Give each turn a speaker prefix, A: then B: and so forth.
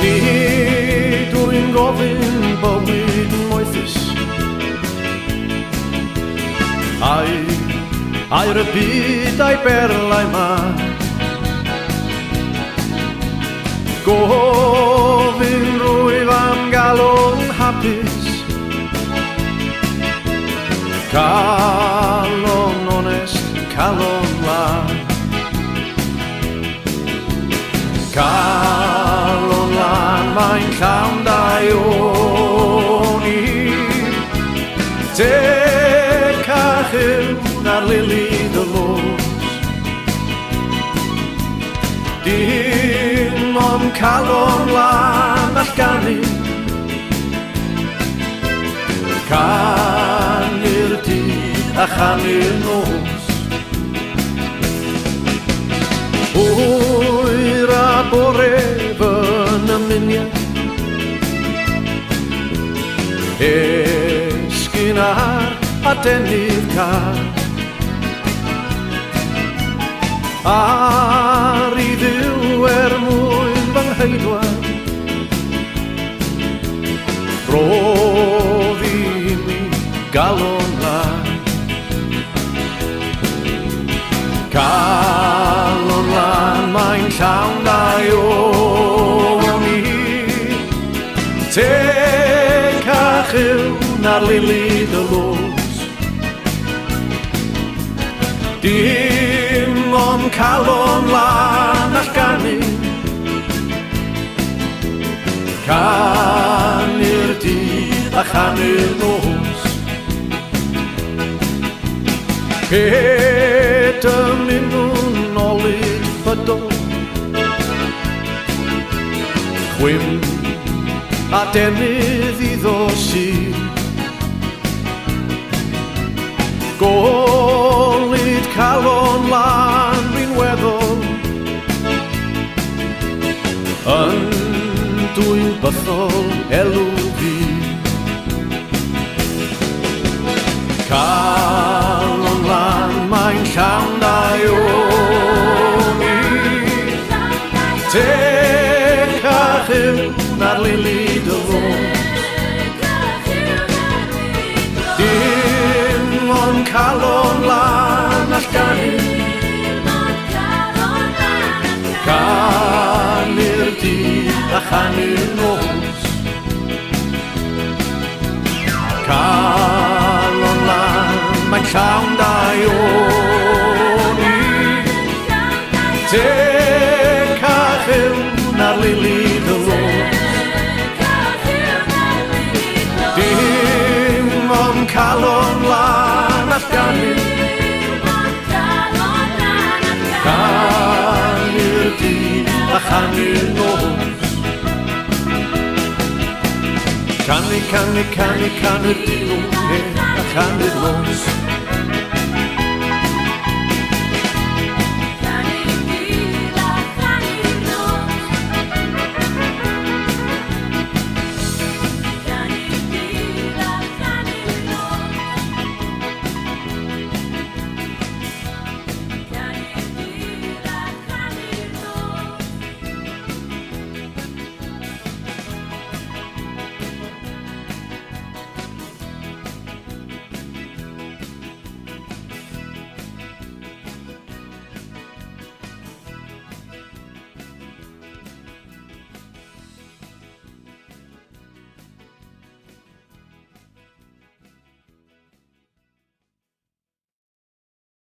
A: Nid wy'n gofyn bywyd moethus A'r y byd a'i berlau ma Gofyn rwyf am galon hapus Calon onest, calon lan Calon lan mae'n llawn dau oni Te cachu'n ar lili dy los Dim ond calon lan all ganu Canu'r dydd a chanu'r nos Hwyr a bore fy'n ymuniad Esgyn ar a denydd car Ar I ddiw mwyn fy ngheidwan Roedd I mi galon lan Calon lan mae'n llawn dau oni Te cachu'n ar lili dy los Dim ond calon lan all ganu Canu'r dydd a chanu'r nos Pet y minwn olyd bydol Chwym a denydd iddo sydd Golyd calon lan rwy'n weddol Yn dwy'n bythol elw fi Calon lan mae'n llawn dau oni Te cachu'n ar lili dy los Dim ond calon lan all ganu Canu'r dydd a chanu'r nos Calon lan mae'n llawn dau oni Te cachu'n ar lili dy los Dim ond calon lan all ganu Canu'r dydd a chanu'r nos Canu'r dydd a chanu'r nos